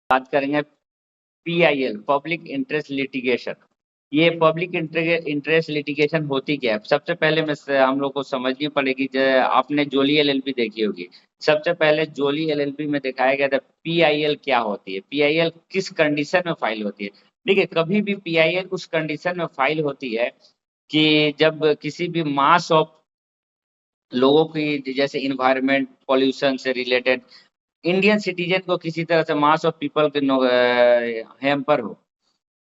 बात करेंगे PIL, public interest litigation. ये पब्लिक इंटरेस्ट लिटिगेशन होती क्या है? सबसे पहले हम लोग को समझनी पड़ेगी। आपने जोली एलएलबी देखी होगी। सबसे पहले जोली एलएलबी में दिखाया गया था पीआईएल क्या होती है, पीआईएल किस कंडीशन में फाइल होती है। देखिए, कभी भी पीआईएल उस कंडीशन में फाइल होती है कि जब किसी भी मास ऑफ लोगों की, जैसे इन्वायरमेंट पॉल्यूशन से रिलेटेड, इंडियन सिटीजन को किसी तरह से मास ऑफ पीपल के हैम्पर हो,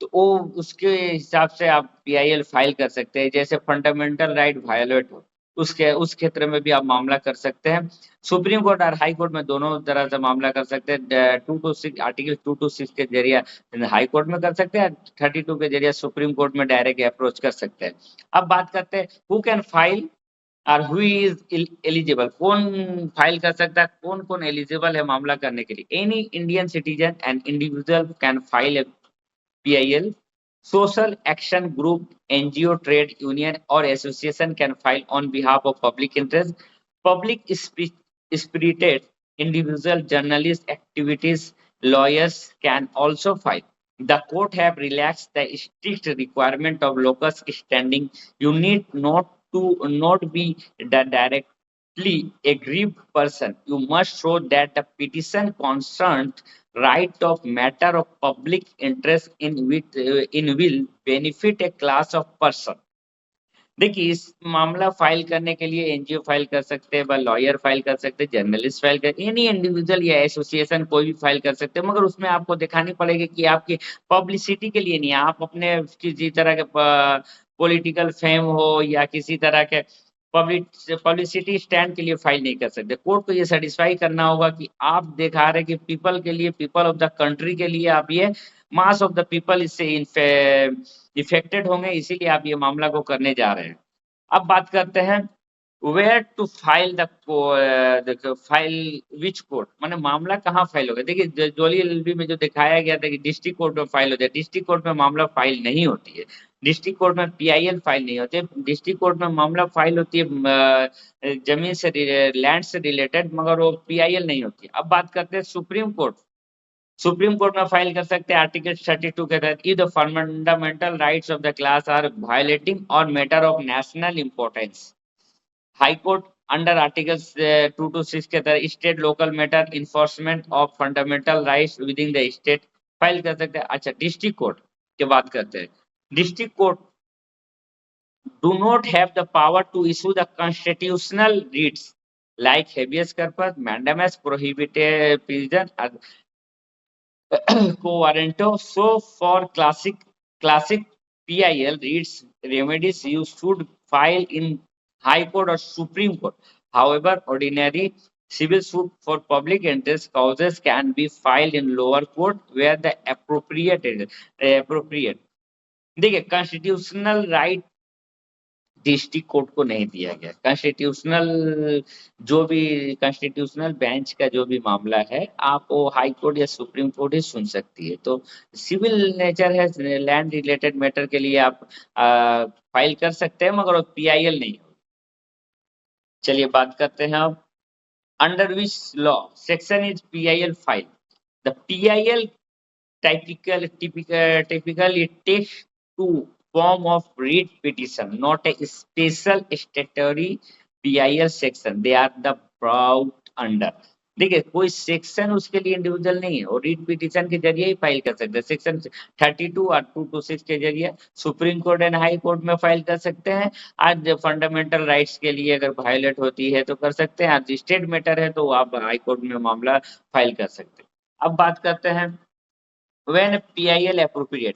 तो वो उसके हिसाब से आप पीआईएल फाइल कर सकते हैं। जैसे फंडामेंटल राइट वायलेट हो, उसके उस क्षेत्र में भी आप मामला कर सकते हैं। सुप्रीम कोर्ट और हाई कोर्ट में दोनों तरह से मामला कर सकते हैं। 226 आर्टिकल 226 के जरिए हाई कोर्ट में कर सकते हैं, 32 के जरिए सुप्रीम कोर्ट में डायरेक्ट अप्रोच कर सकते हैं। अब बात करते हैं हु कैन फाइल और हु इज एलिजिबल। कौन फाइल कर सकता है, कौन कौन एलिजिबल है मामला करने के लिए। Any Indian citizen and individual can file PIL. Social action group, NGO, trade union or association can file on behalf of public interest. Public spirited individual journalist activities, lawyers can also file. The court have relaxed the strict requirement of locus standing. You need not be the directly aggrieved person. You must show that the petition concerned right of matter of public interest in will benefit a class of person। देखिए, इस मामला file करने के लिए NGO file कर सकते हैं, lawyer file कर सकते हैं, जर्नलिस्ट फाइल कर, एनी इंडिविजुअल या एसोसिएशन कोई भी फाइल कर सकते हैं, मगर उसमें आपको दिखानी पड़ेगी कि आपकी पब्लिसिटी के लिए नहीं, आप अपने किसी तरह के पॉलिटिकल फेम हो या किसी तरह के पब्लिसिटी स्टैंड के लिए फाइल नहीं कर सकते। कोर्ट को ये सेटिस्फाई करना होगा कि आप दिखा रहे कि पीपल के लिए, पीपल ऑफ द कंट्री के लिए आप ये मास ऑफ द पीपल इससे इफेक्टेड होंगे, इसीलिए आप ये मामला को करने जा रहे हैं। अब बात करते हैं where to file the file which court, माने मामला कहाँ फाइल होगा। देखिए, जोली एलएलबी में जो दिखाया गया था कि डिस्ट्रिक्ट कोर्ट में फाइल होता है, डिस्ट्रिक्ट कोर्ट में मामला फाइल नहीं होती है। डिस्ट्रिक्ट कोर्ट में पीआईएल फाइल नहीं होती है। डिस्ट्रिक्ट कोर्ट में मामला फाइल होती है जमीन से, लैंड से रिलेटेड, मगर वो पीआईएल नहीं होती। अब बात करते हैं सुप्रीम कोर्ट। सुप्रीम कोर्ट में फाइल कर सकते हैं आर्टिकल 32 के तहत, if the fundamental rights of the class are violating और matter of national importance. High court under article 226 के तहत state local matter enforcement of fundamental rights within the state file कर सकते हैं। अच्छा, डिस्ट्रिक्ट कोर्ट की बात करते हैं। District court do not have the power to issue the constitutional writs like habeas corpus, mandamus, prohibited prison, co-warranto. So for classic PIL reads remedies, you should file in High Court or Supreme Court. However, ordinary civil suit for public interest causes can be filed in lower court where the appropriate। देखिए, constitutional right district court को नहीं दिया गया। Constitutional जो भी constitutional bench का जो भी मामला है, आप वो हाई कोर्ट या सुप्रीम कोर्ट ही सुन सकती है। तो सिविल नेचर है, लैंड रिलेटेड मैटर के लिए आप फाइल कर सकते हैं, मगर वो पीआईएल नहीं हो। चलिए बात करते हैं अब under which law section is PIL file. The PIL typically it takes two form of writ petition, not a special statutory PIL section. They are the brought under। देखिए, कोई सेक्शन उसके लिए इंडिविजुअल नहीं है, और रीट पिटीशन के जरिए ही file कर सकते हैं। सेक्शन 32 और 226 के जरिए supreme court and high court में फाइल कर सकते हैं। आज फंडामेंटल राइट्स के लिए अगर वायलेट होती है तो कर सकते हैं। आज स्टेट मैटर है तो आप हाई कोर्ट में मामला फाइल कर सकते हैं। अब बात करते हैं व्हेन पीआईएल एप्रोप्रिएट,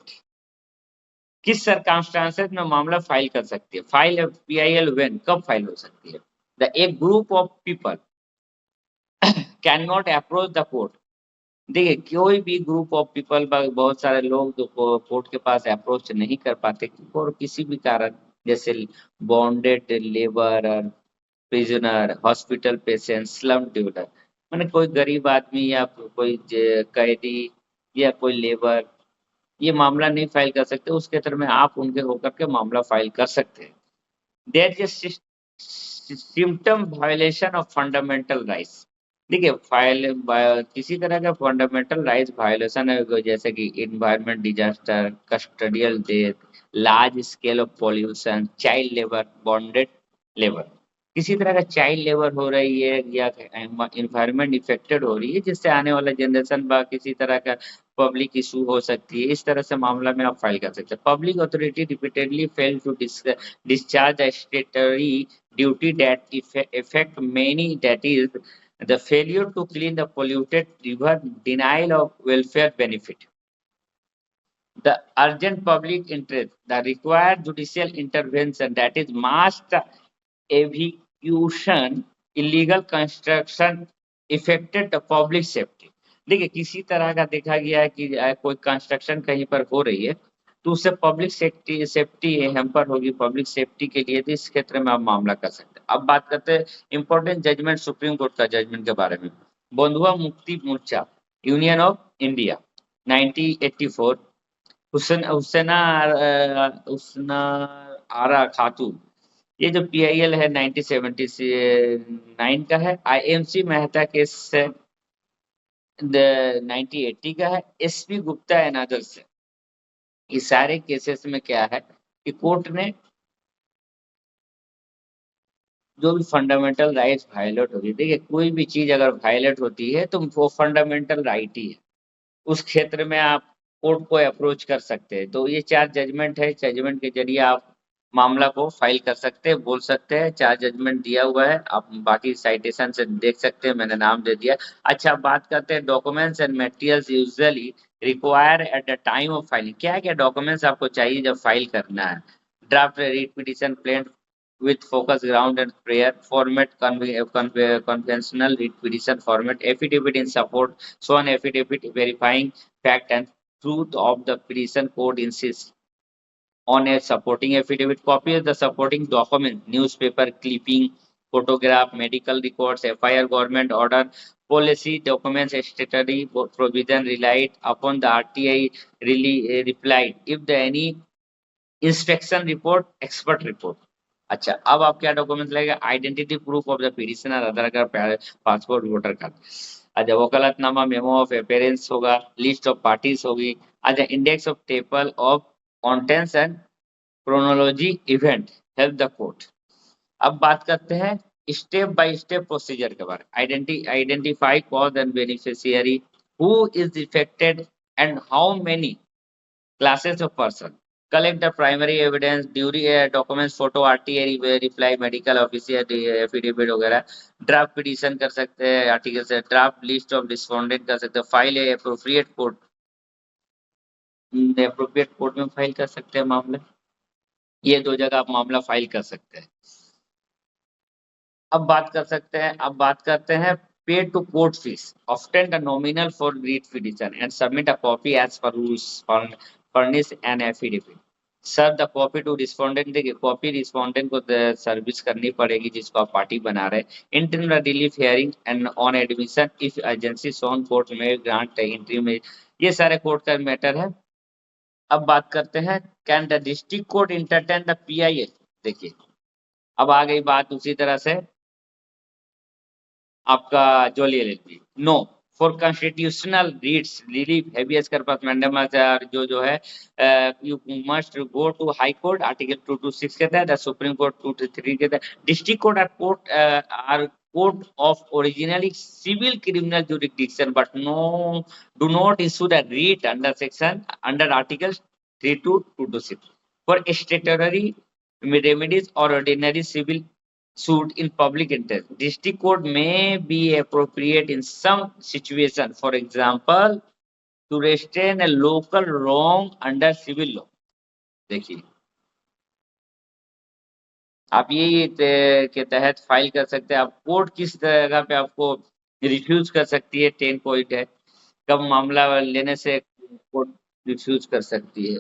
किस सर्कमस्टांसेस में मामला फाइल कर सकती है। फाइल पीआईएल व्हेन, कब फाइल हो सकती है। The A group of people can not approach the court. देखिए, कोई भी ग्रुप ऑफ पीपल, बहुत सारे लोग जो कोर्ट के पास अप्रोच नहीं कर पाते और किसी भी कारण, जैसे bonded labour, prisoner, hospital patient, slum dealer, मैंने कोई गरीब आदमी या कोई कैदी या कोई लेबर ये मामला नहीं फाइल कर सकते, उस क्षेत्र में आप उनके होकर के मामला फाइल कर सकते हैं। There is symptom violation of fundamental rights. देखिए किसी तरह का फंडामेंटल राइट्स वायलेशन है, जैसे कि environment disaster, custodial death, large scale of pollution, child labour, bonded labour. किसी तरह का चाइल्ड लेबर हो रही है या इन्वायरमेंट इफेक्टेड हो रही है, जिससे आने वाला जनरेशन बा किसी तरह का पब्लिक इशू हो सकती है, इस तरह से मामला में आप फाइल कर सकते हैं। Public authority repeatedly fail to discharge statutory duty that affect many, that is the failure to clean the polluted river, denial of welfare benefit, the urgent public interest, the required judicial intervention, that is mass evacuation, illegal construction affected the public safety। देखिए किसी तरह का देखा गया है कि कोई construction कहीं पर हो रही है तो उससे पब्लिक सेफ्टी सेफ्टी हैम्पर होगी पब्लिक सेफ्टी के लिए, तो इस क्षेत्र में आप मामला कर सकते हैं। अब बात करते हैं इंपॉर्टेंट जजमेंट, सुप्रीम कोर्ट का जजमेंट के बारे में। बंधुआ Mukti Morcha union of India 1984, Husaina आरा खातून, ये जो पीआईएल है 1979 का है। आईएमसी मेहता केस से 1980 का है। एसपी गुप्ता एंड अदर्स है। इस सारे केसेस में क्या है कि कोर्ट ने जो भी फंडामेंटल राइट्स वायलेट होगी, देखिए कोई भी चीज अगर वायलेट होती है तो वो फंडामेंटल राइट ही है, उस क्षेत्र में आप कोर्ट को अप्रोच कर सकते हैं। तो ये 4 जजमेंट है, जजमेंट के जरिए आप मामला को फाइल कर सकते हैं, बोल सकते हैं। 4 जजमेंट दिया हुआ है, आप बाकी साइटेशन से देख सकते हैं, मैंने नाम दे दिया। अच्छा, बात करते हैं documents and materials usually require at the time of filing. क्या क्या डॉक्यूमेंट्स आपको चाहिए जब फाइल करना है? Draft writ petition plain with focus ground and prayer format, conventional writ petition format, affidavit in support, sworn affidavit verifying fact and truth of the petition, code insists on a supporting affidavit, copy of the supporting document, newspaper clipping, photograph, medical records, FIR, government order, policy documents, statutory provision relied upon the RTI really replied if the any inspection report, expert report। अच्छा, अब आप क्या document लगेगा? Identity proof of the petitioner, Aadhaar card, passport, voter card. अच्छा, वकालतनामा, memo of appearance होगा, list of parties होगी। अच्छा, index of table of contents and chronology event help the court. अब बात करते हैं स्टेप बाय स्टेप प्रोसीजर के बारे में। Identify cause and beneficiary, who is affected and how many classes of person, collect the primary evidence, duty documents, photo, RTA reply, medical officer affidavit वगैरह। Draft petition कर सकते हैं article से, draft list of respondent कर सकते हैं, file appropriate court में file कर सकते हैं मामले। ये 2 जगह आप मामला फाइल कर सकते हैं। अब बात करते हैं pay to court fees, often the nominal for writ petition and submit a copy as per rules, furnish an affidavit, serve the copy to respondent. देखिए कॉपी रिस्पोंडेंट को सर्विस करनी पड़ेगी जिसको आप पार्टी बना रहे हैं। Internal relief hearing and on admission if agency soon court में ग्रांट एंट्री में, ये सारे कोर्ट का मैटर है। अब बात करते हैं can the district court entertain the PIL. देखिए अब आ गई बात उसी तरह से आपका Jolly LLB. No for constitutional writs relief habeas corpus mandamus जो है you must go to high court, article 226 कहता है, द सुप्रीम कोर्ट 233 कहता है। District court are court of originally civil criminal jurisdiction but no do not issue the writ under article 32226 for statutory remedies or ordinary civil suit in public interest. District court may be appropriate in some situation, for example, to restrain a local wrong under civil law। देखिए आप यही के तहत file कर सकते हैं। आप court किस जगह पे आपको रिफ्यूज कर सकती है, 10 पॉइंट है, कब मामला लेने से कोर्ट रिफ्यूज कर सकती है।